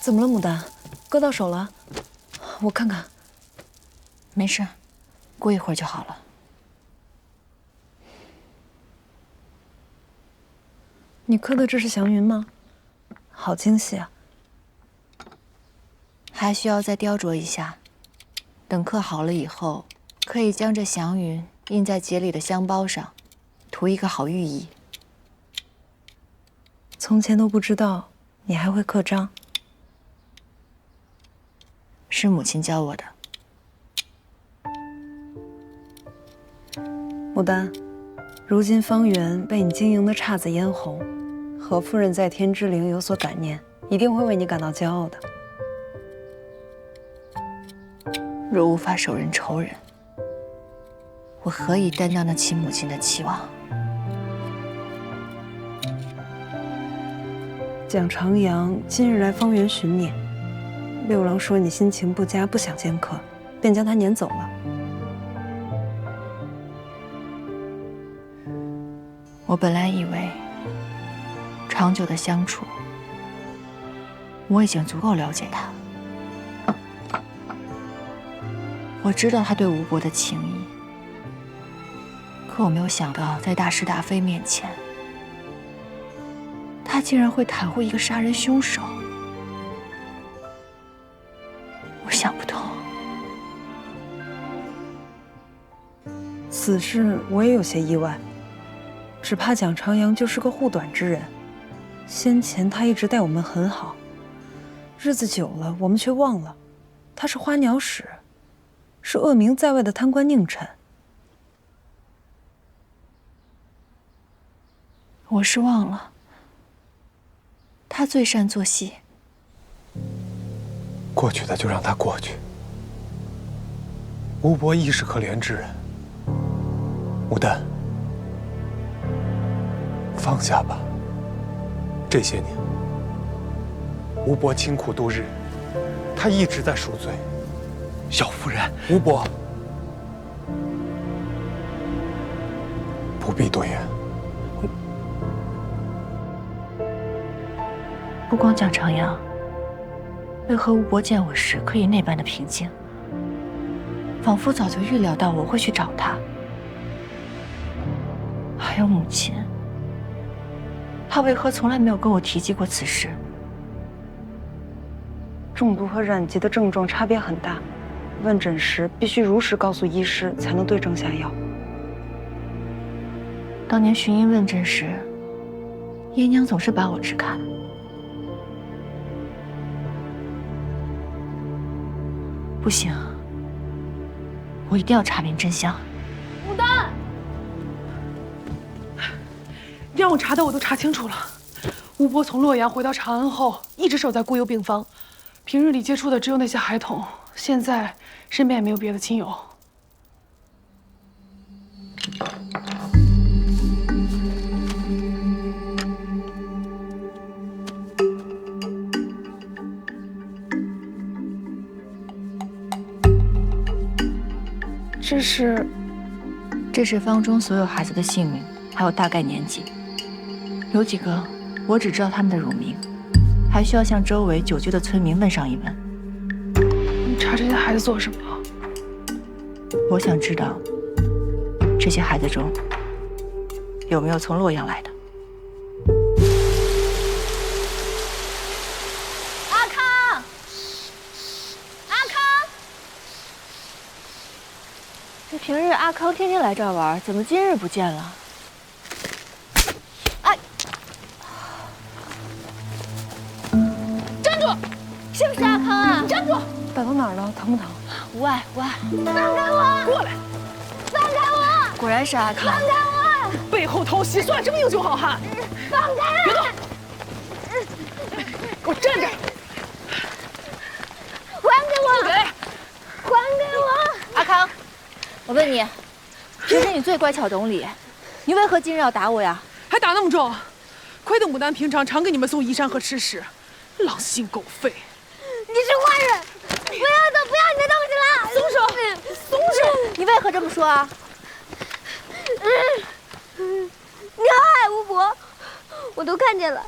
怎么了，牡丹？割到手了？我看看。没事，过一会儿就好了。你刻的这是祥云吗？好精细啊！还需要再雕琢一下。等刻好了以后，可以将这祥云印在节里的香包上，图一个好寓意。从前都不知道你还会刻章。是母亲教我的。牡丹，如今方圆被你经营的姹紫嫣红，何夫人在天之灵有所感念，一定会为你感到骄傲的。若无法手刃仇人，我何以担当得起母亲的期望？蒋长阳今日来方圆寻你，六郎说你心情不佳，不想见客，便将他撵走了。我本来以为，长久的相处，我已经足够了解他。我知道他对吴伯的情谊，可我没有想到，在大是大非面前，他竟然会袒护一个杀人凶手。我想不通。此事我也有些意外，只怕蒋长阳就是个护短之人。先前他一直待我们很好，日子久了，我们却忘了，他是花鸟使，是恶名在外的贪官佞臣。我是忘了，他最善做戏。过去的就让他过去。吴伯亦是可怜之人，牡丹，放下吧。这些年，吴伯清苦度日，他一直在赎罪。小夫人，吴伯，不必多言。不光蒋长阳，为何吴伯见我时可以那般的平静？仿佛早就预料到我会去找他。还有母亲，她为何从来没有跟我提及过此事？中毒和染疾的症状差别很大，问诊时必须如实告诉医师，才能对症下药。当年巡医问诊时，爷娘总是把我支开。不行，我一定要查明真相。牡丹，让我查的我都查清楚了。吴伯从洛阳回到长安后，一直守在孤幽病房，平日里接触的只有那些孩童，现在身边也没有别的亲友。这是方中所有孩子的姓名，还有大概年纪。有几个我只知道他们的乳名，还需要向周围久居的村民问上一问。你查这些孩子做什么？我想知道这些孩子中有没有从洛阳来的。阿康，阿康，这平日阿康天天来这儿玩，怎么今日不见了？哎，站住！是不是阿康啊？你站住！打到哪儿了？疼不疼？无碍无碍。放开我！过来！放开我！果然是阿康。放开我！背后偷袭，算什么英雄好汉？放开！别动！给我站着！还给我！不给！还给我！阿康，我问你，平时你最乖巧懂礼，你为何今日要打我呀？还打那么重，亏得牡丹平常常给你们送衣衫和吃食，狼心狗肺。你是坏人！不要走！不要你的东西了！松手！松手！你为何这么说啊？你要害吴伯，我都看见了，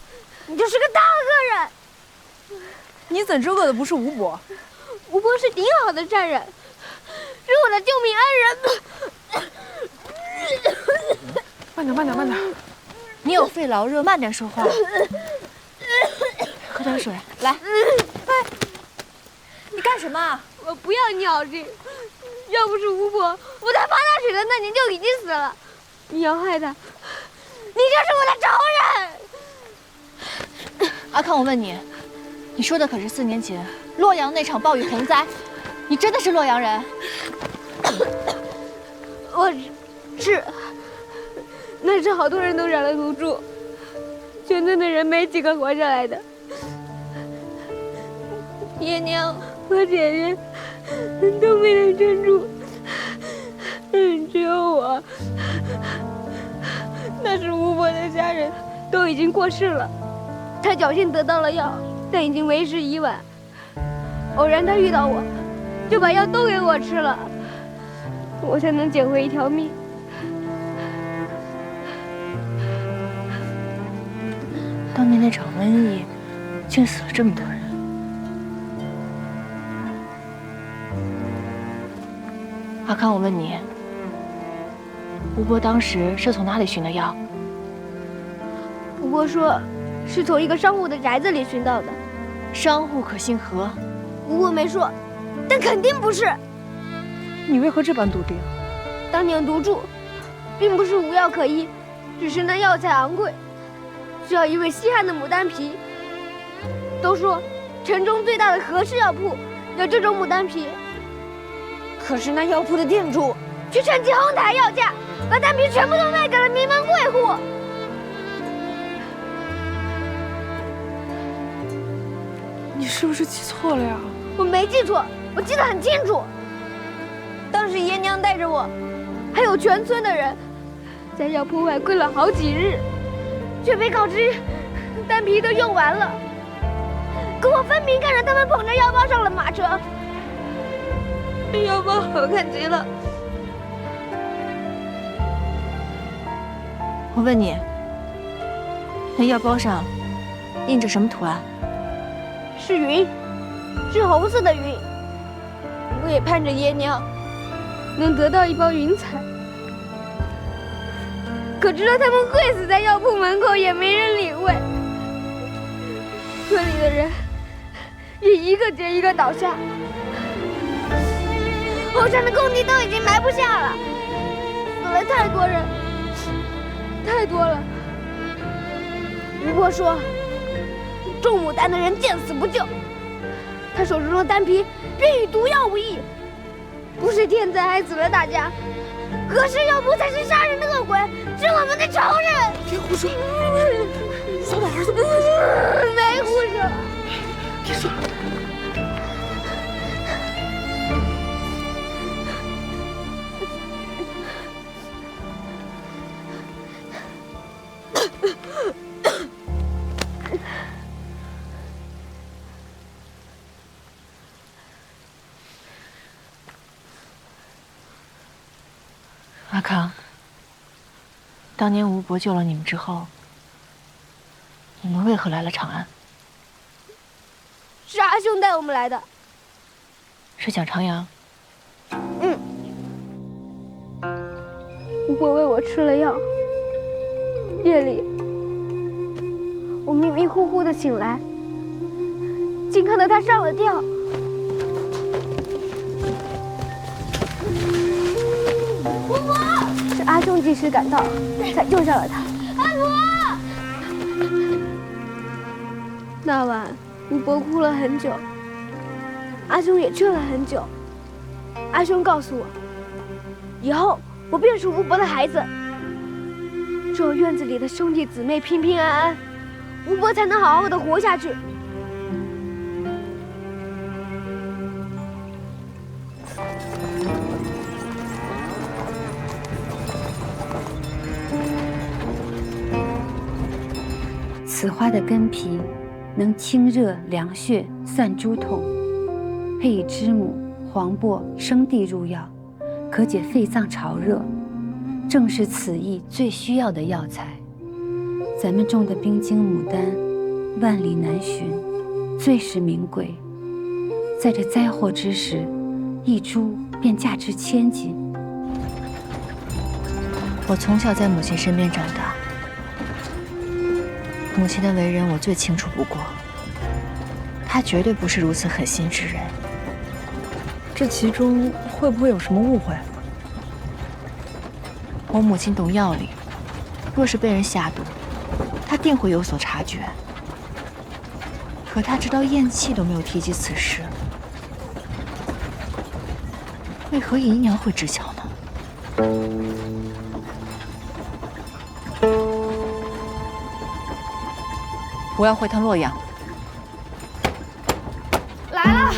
你就是个大恶人。你怎知恶的不是吴伯？吴伯是顶好的善人，是我的救命恩人。慢点，慢点，慢点。你有肺痨热，慢点说话。喝点水，来。哎，你干什么？我不要尿这个，要不是吴伯，我在发大水的那年就已经死了。你要害他，你就是我的仇人。阿康，我问你，你说的可是4年前洛阳那场暴雨洪灾？你真的是洛阳人？我是，那时好多人都染了毒株，全村的人没几个活下来的。爷娘和姐姐都没能撑住，只有我。那时吴伯的家人都已经过世了，他侥幸得到了药，但已经为时已晚。偶然他遇到我，就把药都给我吃了，我才能捡回一条命。当年那场瘟疫，竟死了这么多人。阿康，我问你，吴伯当时是从哪里寻的药？吴伯说，是从一个商户的宅子里寻到的。商户可姓何？吴伯没说，但肯定不是。你为何这般笃定？当年毒株，并不是无药可医，只是那药材昂贵，需要一味稀罕的牡丹皮。都说城中最大的和氏药铺有这种牡丹皮，可是那药铺的店主却趁机哄抬药价，把丹皮全部都卖给了名门贵户。你是不是记错了呀？我没记错，我记得很清楚。当时爷娘带着我，还有全村的人，在药铺外跪了好几日，却被告知丹皮都用完了。可我分明看着他们捧着药包上了马车，药包好看极了。我问你，那药包上印着什么图案？是云，是红色的云。我也盼着爷娘能得到一包云彩，可知道他们跪死在药铺门口，也没人理会。村里的人也一个接一个倒下，后山的工地都已经埋不下了，死了太多人，太多了。吴伯说，种牡丹的人见死不救，他手中的丹皮便与毒药无异，不是天灾害死了大家，和氏药铺才是杀人的恶鬼，是我们的仇人。别胡说，小宝儿怎么回事？没胡说。别说了。阿康，当年吴伯救了你们之后，你们为何来了长安？是阿兄带我们来的。是蒋长阳？吴伯喂我吃了药，夜里我迷迷糊糊的醒来，竟看到他上了吊。吴伯，是阿兄及时赶到，才救上了他。阿伯，那晚吴伯哭了很久，阿兄也劝了很久。阿兄告诉我，以后我便是吴伯的孩子，只有院子里的兄弟姊妹平平安安，吴伯才能好好的活下去。此花的根皮能清热凉血、散诸痛，配以知母、黄柏、生地入药，可解肺脏潮热，正是此疫最需要的药材。咱们种的冰晶牡丹，万里难寻，最是名贵。在这灾祸之时，一株便价值千金。我从小在母亲身边长大，母亲的为人我最清楚不过，她绝对不是如此狠心之人。这其中会不会有什么误会？我母亲懂药理，若是被人下毒，她定会有所察觉。可她直到咽气都没有提及此事，为何姨娘会知晓呢？我要回趟洛阳。来了。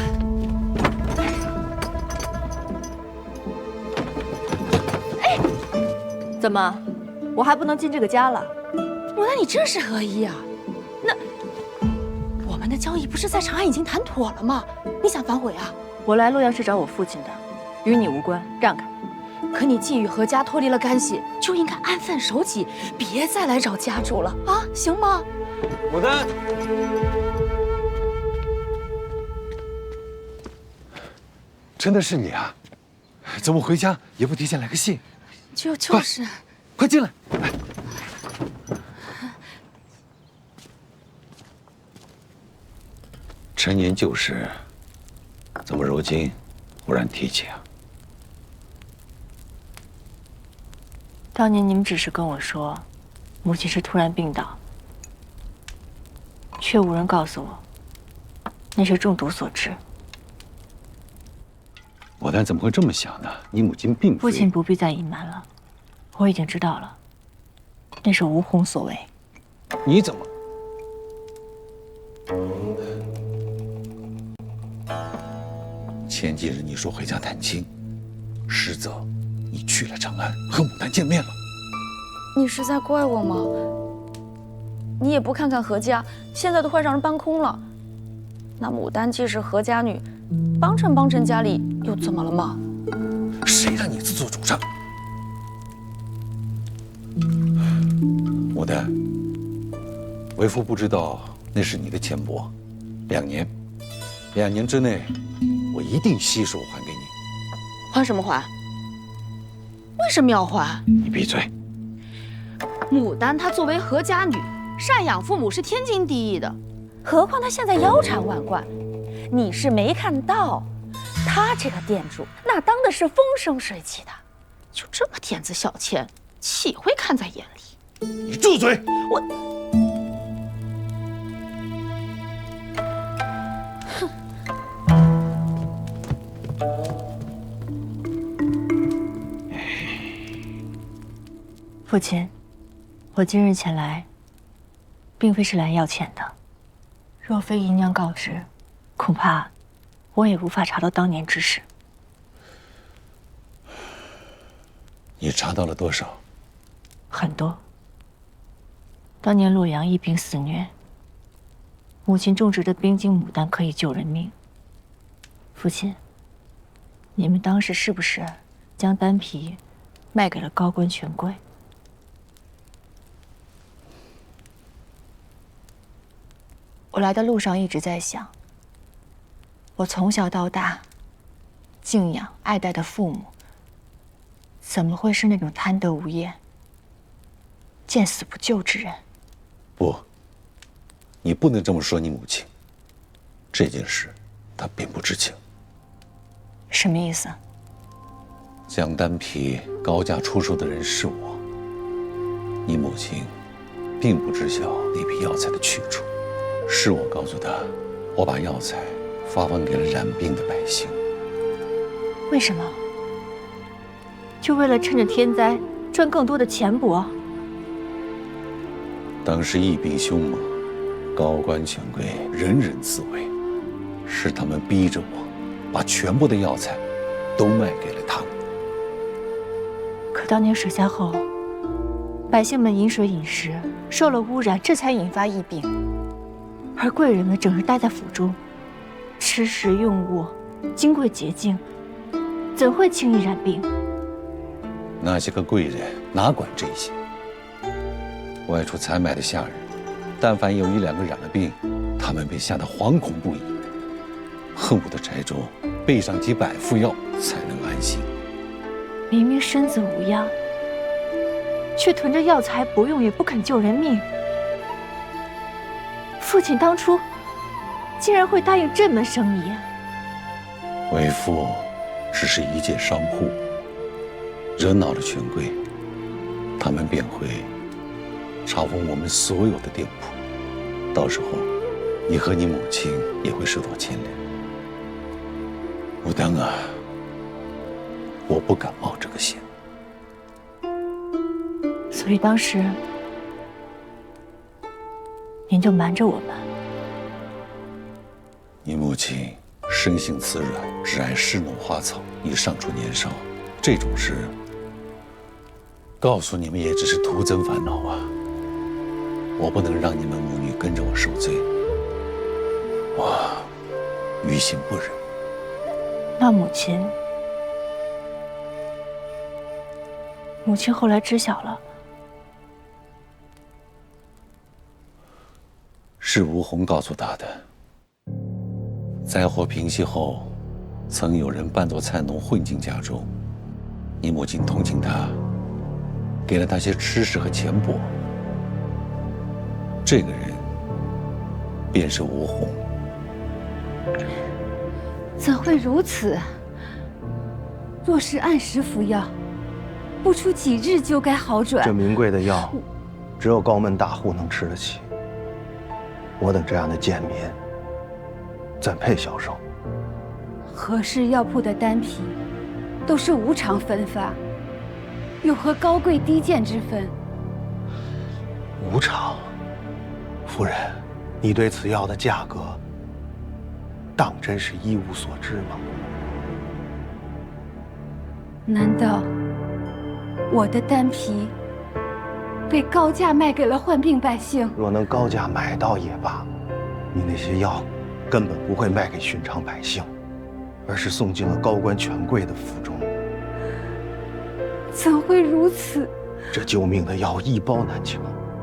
怎么，我还不能进这个家了？牡丹，你这是何意啊？那我们的交易不是在长安已经谈妥了吗？你想反悔啊？我来洛阳是找我父亲的，与你无关，让开。可你既与何家脱离了干系，就应该安分守己，别再来找家主了啊，行吗？牡丹，真的是你啊？怎么回家也不提前来个信？就是，快进来！来，陈年旧事，怎么如今忽然提起啊？当年你们只是跟我说，母亲是突然病倒，却无人告诉我，那是中毒所致。牡丹怎么会这么想呢？你母亲并非……父亲不必再隐瞒了，我已经知道了，那是吴红所为。你怎么？前几日你说回家探亲，实则你去了长安和牡丹见面了。你是在怪我吗？你也不看看何家，现在都快让人搬空了。那牡丹既是何家女，帮衬家里又怎么了吗？谁让你自作主张？牡丹，为父不知道那是你的钱帛，2年之内，我一定悉数还给你。还什么还？为什么要还？你闭嘴！牡丹她作为何家女，赡养父母是天经地义的，何况她现在腰缠万贯，你是没看到，她这个店主那当的是风生水起的，就这么点子小钱，岂会看在眼里？你住嘴！我，父亲，我今日前来，并非是来要钱的。若非姨娘告知，恐怕我也无法查到当年之事。你查到了多少？很多。当年洛阳疫病肆虐，母亲种植的冰晶牡丹可以救人命。父亲，你们当时是不是将丹皮卖给了高官权贵？我来的路上一直在想，我从小到大敬仰爱戴的父母，怎么会是那种贪得无厌、见死不救之人？不，你不能这么说你母亲。这件事，她并不知情。什么意思？将丹皮高价出售的人是我。你母亲并不知晓那批药材的去处，是我告诉她，我把药材发放给了染病的百姓。为什么？就为了趁着天灾赚更多的钱帛？当时疫病凶猛，高官权贵人人自危，是他们逼着我，把全部的药材都卖给了他们。可当年水灾后，百姓们饮水饮食受了污染，这才引发疫病。而贵人们整日待在府中，吃食用物金贵洁净，怎会轻易染病？那些个贵人哪管这些？外出采买的下人，但凡有1、2个染了病，他们被吓得惶恐不已，恨不得柴州备上几百副药才能安心。明明身子无恙，却囤着药材不用，也不肯救人命。父亲当初竟然会答应这门生意。为父只是一介商户，惹恼了权贵，他们便会查封我们所有的店铺，到时候你和你母亲也会受到牵连。武当啊，我不敢冒这个险。所以当时您就瞒着我们。你母亲生性慈软，只爱侍弄花草，已尚处年少，这种事告诉你们也只是徒增烦恼啊！我不能让你们母女跟着我受罪，我于心不忍。那母亲后来知晓了，是吴红告诉她的。灾祸平息后，曾有人扮作菜农混进家中，你母亲同情他，给了他些吃食和钱帛。这个人便是吴红。怎会如此？若是按时服药，不出几日就该好转。这名贵的药，只有高门大户能吃得起。我等这样的贱民，怎配销售？何氏药铺的丹皮，都是无偿分发，有何高贵低贱之分？无偿？夫人，你对此药的价格，当真是一无所知吗？难道我的丹皮被高价卖给了患病百姓？若能高价买到也罢，你那些药根本不会卖给寻常百姓，而是送进了高官权贵的府中。怎会如此？这救命的药一包难求，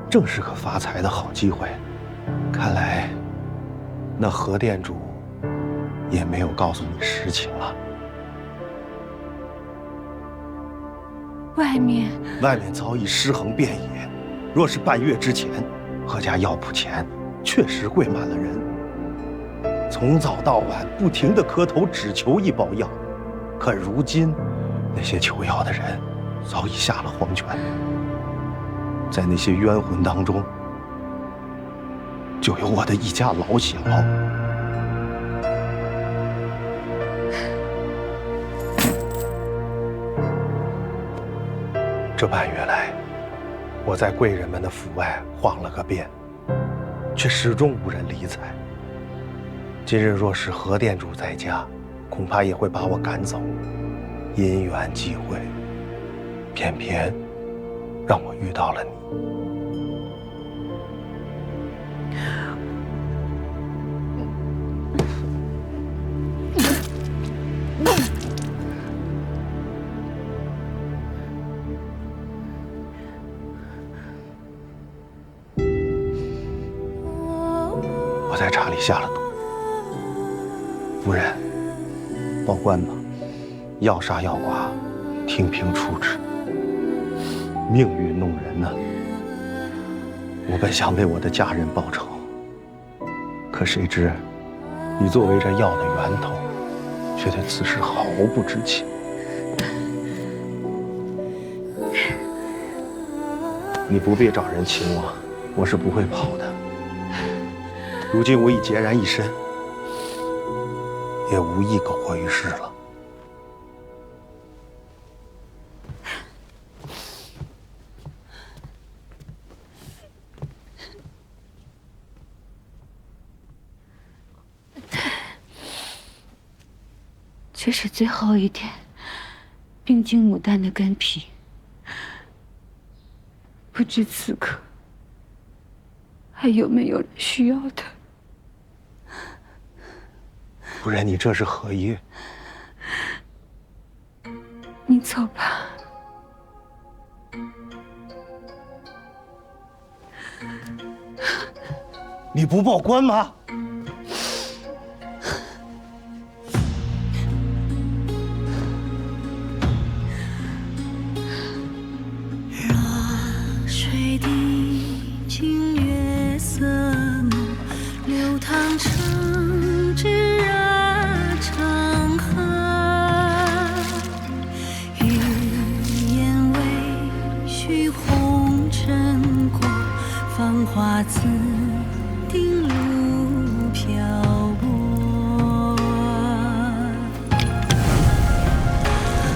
正是个发财的好机会。看来，那何店主也没有告诉你实情啊。外面早已尸横遍野。若是半月之前，何家药铺前确实跪满了人，从早到晚不停地磕头，只求一包药。可如今，那些求药的人早已下了黄泉，在那些冤魂当中，就有我的一家老小。这半月来，我在贵人们的府外晃了个遍，却始终无人理睬。今日若是何店主在家，恐怕也会把我赶走。因缘际会，偏偏让我遇到了你。我在茶里下了毒，夫人，报官吧。要杀要剐，听凭处置。命运弄人呢。我本想为我的家人报仇，可谁知，你作为这药的源头，却对此事毫不知情。你不必找人请我，我是不会跑的。如今我已孑然一身，也无意苟活于世了。这是最后一点冰晶牡丹的根皮，不知此刻还有没有人需要它？夫人，你这是何意？你走吧。你不报官吗？花自定路漂泊。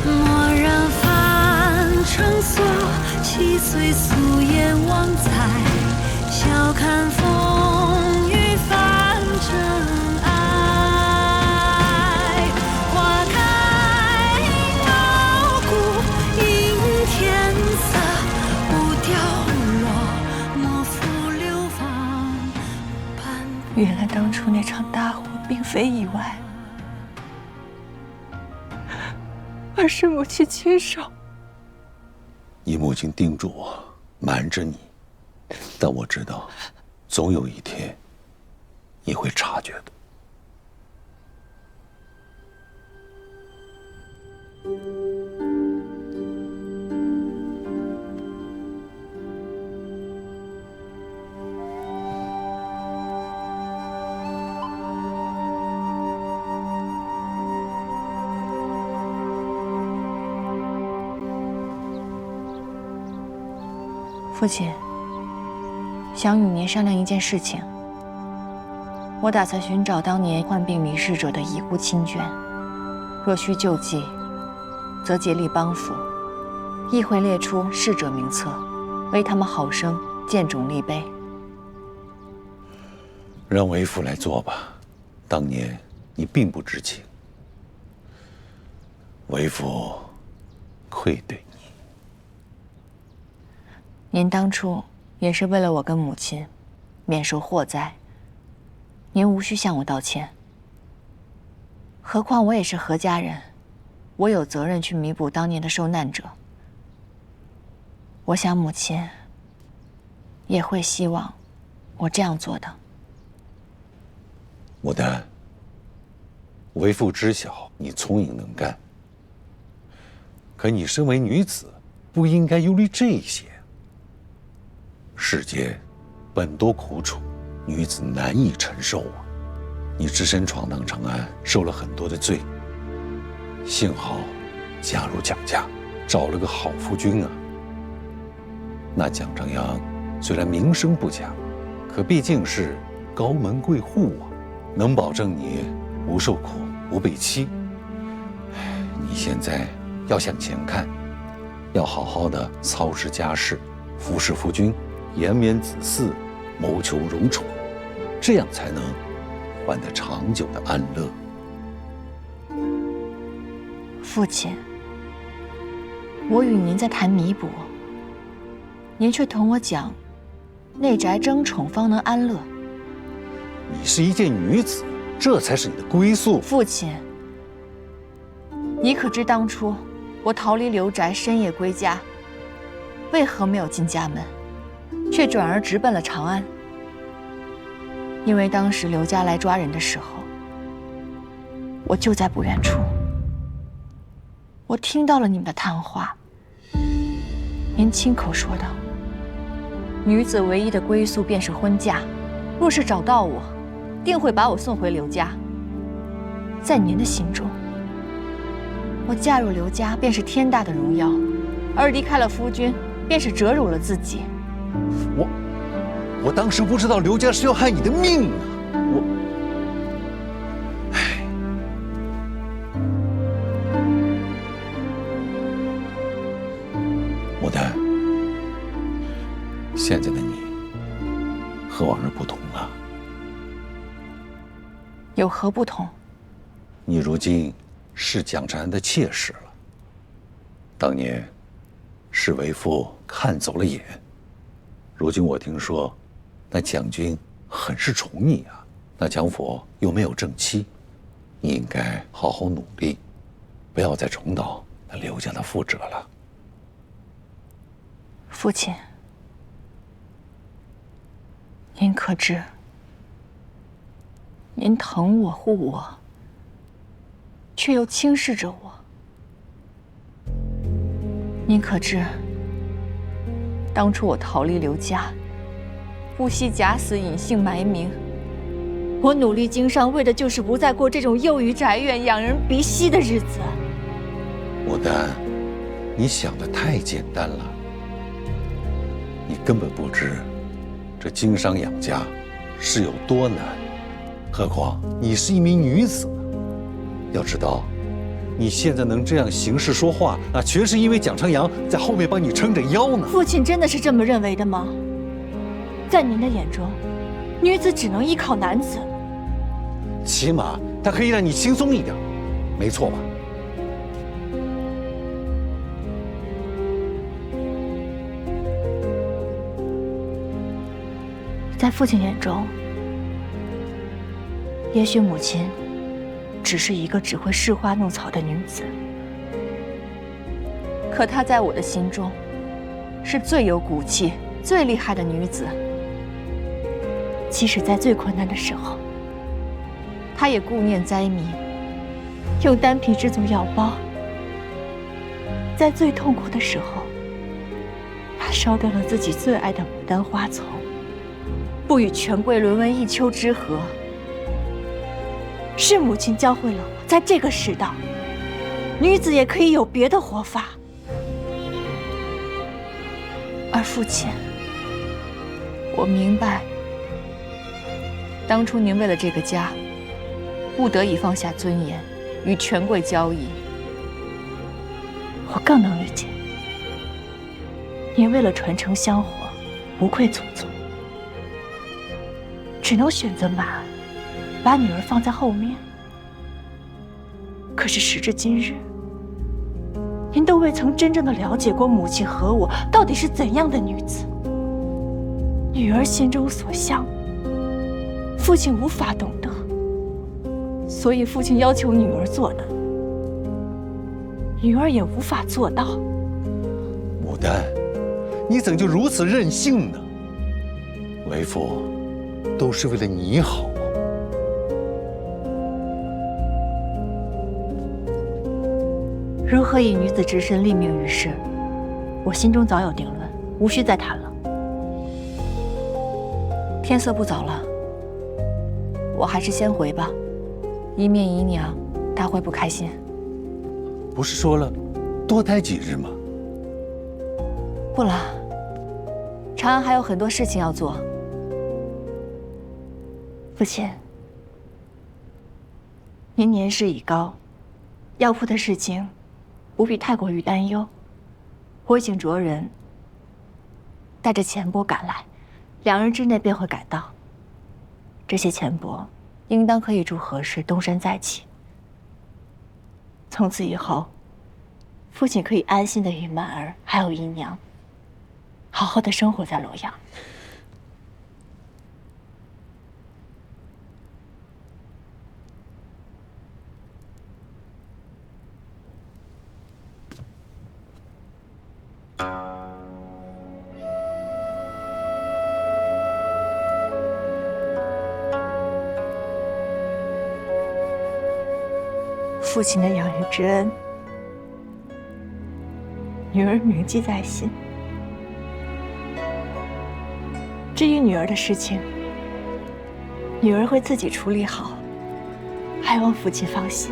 蓦然凡尘所，七岁素颜忘采，笑看风雨泛尘埃。花开傲骨映天色，不凋落，莫负流芳斑驳。原来当初那场大火并非意外，而是母亲亲手。你母亲叮嘱我瞒着你，但我知道，总有一天你会察觉的。父亲，想与您商量一件事情。我打算寻找当年患病离世者的遗孤亲眷，若需救济，则竭力帮扶，亦会列出逝者名册，为他们好生建冢立碑。让为父来做吧。当年你并不知情，为父愧对你。您当初也是为了我跟母亲免受祸灾，您无需向我道歉。何况我也是何家人，我有责任去弥补当年的受难者。我想母亲也会希望我这样做的。牡丹，为父知晓你聪颖能干，可你身为女子，不应该忧虑这些。世间本多苦楚，女子难以承受啊！你只身闯荡长安，受了很多的罪。幸好嫁入蒋家，找了个好夫君啊。那蒋长阳虽然名声不佳，可毕竟是高门贵户啊，能保证你不受苦、不被欺。你现在要向前看，要好好的操持家事，服侍夫君，延绵子嗣，谋求荣宠，这样才能换得长久的安乐。父亲，我与您在谈弥补，您却同我讲，内宅争宠方能安乐。你是一介女子，这才是你的归宿。父亲，你可知当初我逃离刘宅，深夜归家，为何没有进家门，却转而直奔了长安？因为当时刘家来抓人的时候，我就在不远处。我听到了你们的谈话，您亲口说道，女子唯一的归宿便是婚嫁，若是找到我，定会把我送回刘家。在您的心中，我嫁入刘家便是天大的荣耀，而离开了夫君，便是折辱了自己。我当时不知道刘家是要害你的命啊！牡丹，现在的你和往日不同了。有何不同？你如今是蒋长安的妾室了。当年是为父看走了眼，如今我听说那蒋军很是宠你啊，那蒋府又没有正妻，你应该好好努力，不要再重蹈那刘家的覆辙了。父亲，您可知，您疼我护我，却又轻视着我。您可知，当初我逃离刘家，不惜假死隐姓埋名，我努力经商，为的就是不再过这种囿于宅院、仰人鼻息的日子。牡丹，你想的太简单了，你根本不知这经商养家是有多难，何况你是一名女子呢。要知道，你现在能这样行事说话，那全是因为蒋长阳在后面帮你撑着腰呢。父亲真的是这么认为的吗？在您的眼中，女子只能依靠男子。起码他可以让你轻松一点，没错吧？在父亲眼中，也许母亲只是一个只会恃花弄草的女子，可她在我的心中是最有骨气、最厉害的女子。即使在最困难的时候，她也顾念灾民，用丹皮制作药包；在最痛苦的时候，她烧掉了自己最爱的牡丹花丛，不与权贵沦为一丘之貉。是母亲教会了我，在这个世道，女子也可以有别的活法。而父亲，我明白，当初您为了这个家，不得已放下尊严，与权贵交易。我更能理解，您为了传承香火，无愧祖宗，只能选择马儿，把女儿放在后面。可是时至今日，您都未曾真正的了解过母亲和我到底是怎样的女子。女儿心中所向，父亲无法懂得，所以父亲要求女儿做的，女儿也无法做到。牡丹，你怎就如此任性呢？为父都是为了你好啊。如何以女子之身立命于世，我心中早有定论，无需再谈了。天色不早了，我还是先回吧，以免姨娘她会不开心。不是说了多待几日吗？不了，长安还有很多事情要做。父亲，您年事已高，药铺的事情不必太过于担忧。我已经着人带着钱帛赶来，2日之内便会赶到。这些钱帛应当可以助何氏东山再起。从此以后，父亲可以安心的与满儿还有姨娘好好的生活在洛阳。父亲的养育之恩，女儿铭记在心。至于女儿的事情，女儿会自己处理好，还望父亲放心。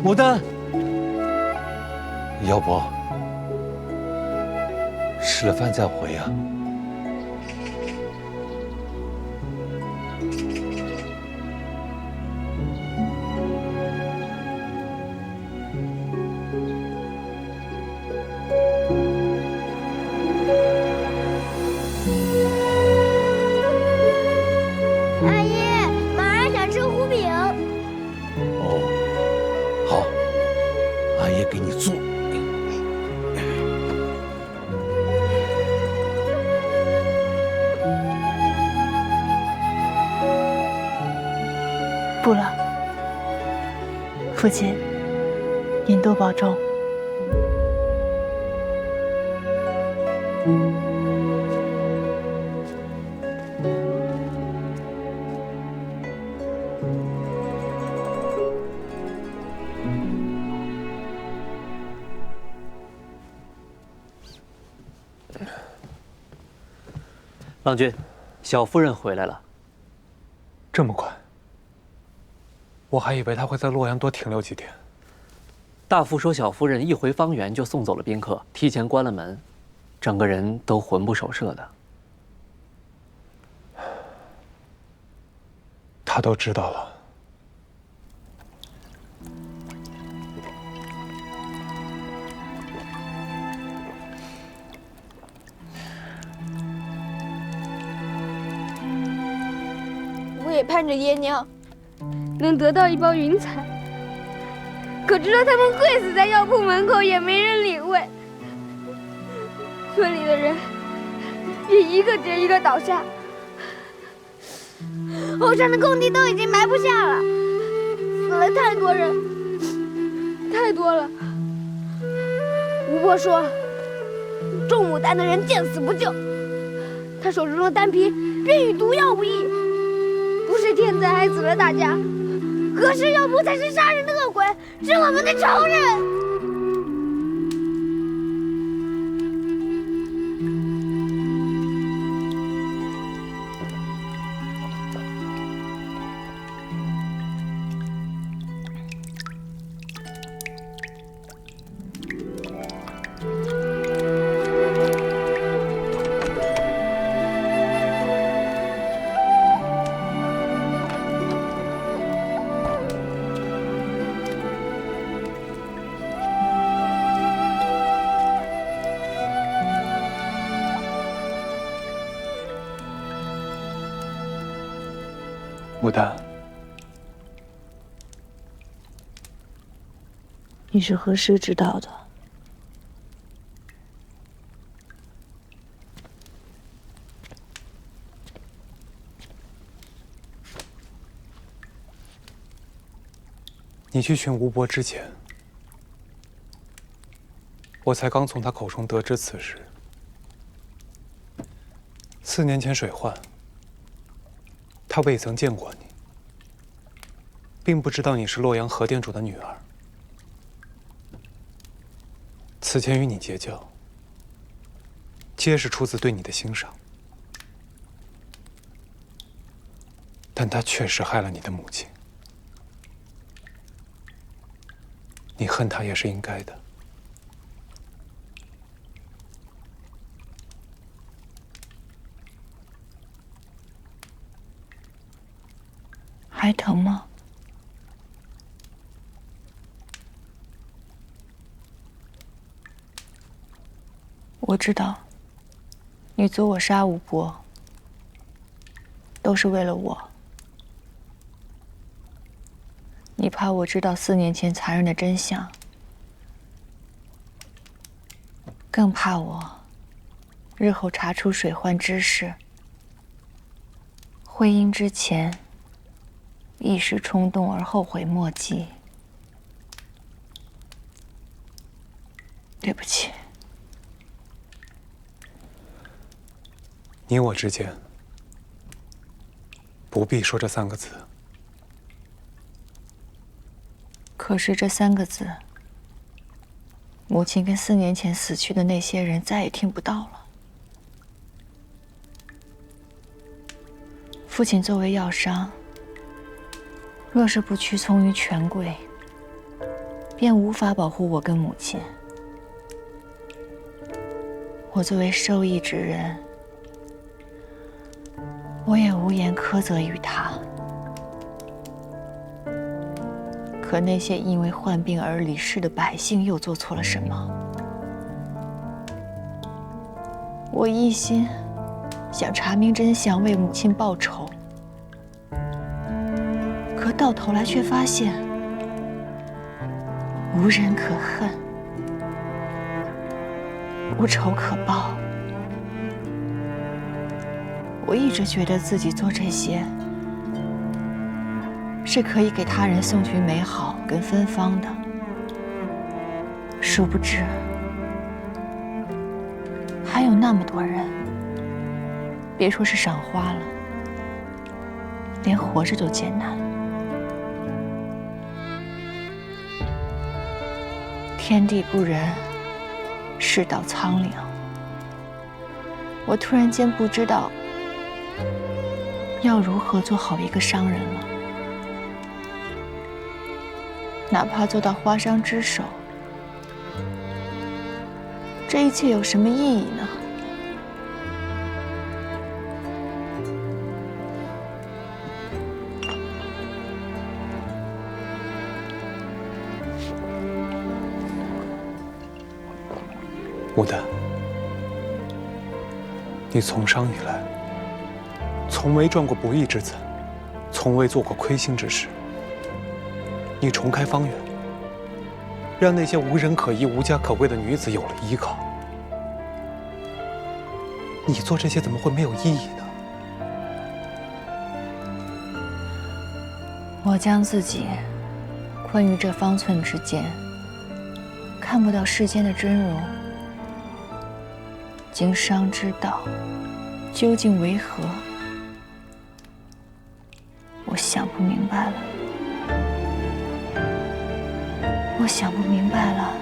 牡丹，要不吃了饭再回啊？阿姨，马儿想吃糊饼。哦，好，阿爷给你做。不了，父亲，您多保重。郎君，小夫人回来了。这么快？我还以为他会在洛阳多停留几天。大夫说，小夫人一回方圆就送走了宾客，提前关了门，整个人都魂不守舍的。他都知道了。我也盼着爷娘能得到一包云彩，可知道他们跪死在药铺门口，也没人理会。村里的人也一个接一个倒下，后山的空地都已经埋不下了，死了太多人，太多了。吴伯说，中牡丹的人见死不救，他手中的丹皮便与毒药无异。不是天灾害死了大家，何氏药铺才是杀人的恶鬼，是我们的仇人。牡丹，你是何时知道的？你去寻吴伯之前，我才刚从他口中得知此事。4年前水患，他未曾见过你，并不知道你是洛阳何店主的女儿。此前与你结交，皆是出自对你的欣赏，但他确实害了你的母亲，你恨他也是应该的。还疼吗？我知道，你阻我杀吴伯，都是为了我。你怕我知道4年前残忍的真相，更怕我日后查出水患之事，会因之前一时冲动而后悔莫及。对不起。你我之间不必说这3个字。可是这3个字，母亲跟4年前死去的那些人再也听不到了。父亲作为药商，若是不屈从于权贵，便无法保护我跟母亲。我作为受益之人，我也无言苛责于他。可那些因为患病而离世的百姓又做错了什么？我一心想查明真相，为母亲报仇，可到头来却发现无人可恨，无仇可报。我一直觉得自己做这些是可以给他人送去美好跟芬芳的，殊不知还有那么多人，别说是赏花了，连活着都艰难。天地不仁，世道苍凉。我突然间不知道要如何做好一个商人了。哪怕做到花商之首，这一切有什么意义呢？牡丹，你从商以来，从未赚过不义之财，从未做过亏心之事。你重开方圆，让那些无人可依、无家可归的女子有了依靠。你做这些怎么会没有意义呢？我将自己困于这方寸之间，看不到世间的真容。经商之道究竟为何？我想不明白了。我想不明白了。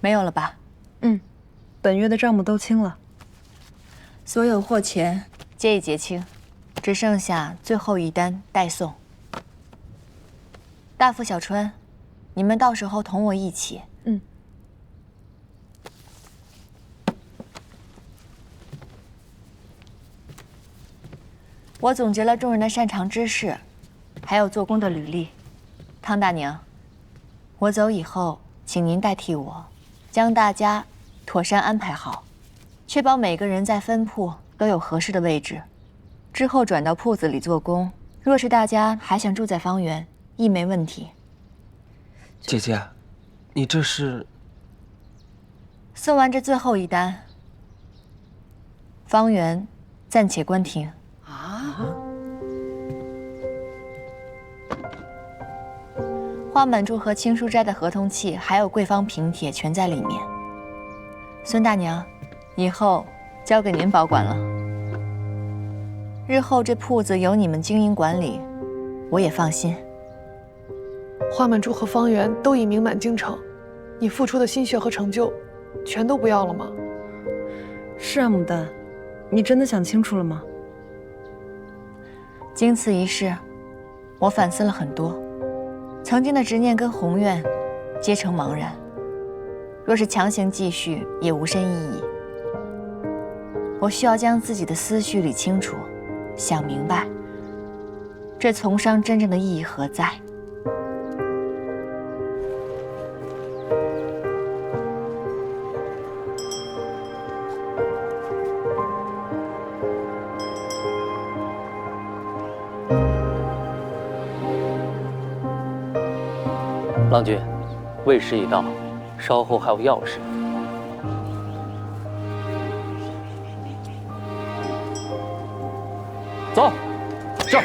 没有了吧？本月的账目都清了，所有货钱皆已结清，只剩下最后一单待送。大富、小春，你们到时候同我一起。我总结了众人的擅长之事，还有做工的履历。汤大娘，我走以后，请您代替我，将大家妥善安排好，确保每个人在分铺都有合适的位置。之后转到铺子里做工。若是大家还想住在方圆，亦没问题。姐姐，你这是……送完这最后一单，方圆暂且关停。花满柱和青书斋的合同契，还有贵方凭帖全在里面。孙大娘，以后交给您保管了。日后这铺子由你们经营管理，我也放心。花满珠和方圆都已名满京城，你付出的心血和成就，全都不要了吗？是啊，牡丹，你真的想清楚了吗？经此一事，我反思了很多，曾经的执念跟宏愿，皆成茫然。若是强行继续，也无甚意义。我需要将自己的思绪理清楚，想明白，这从商真正的意义何在。郎君，魏时已到，稍后还有要事。走。是。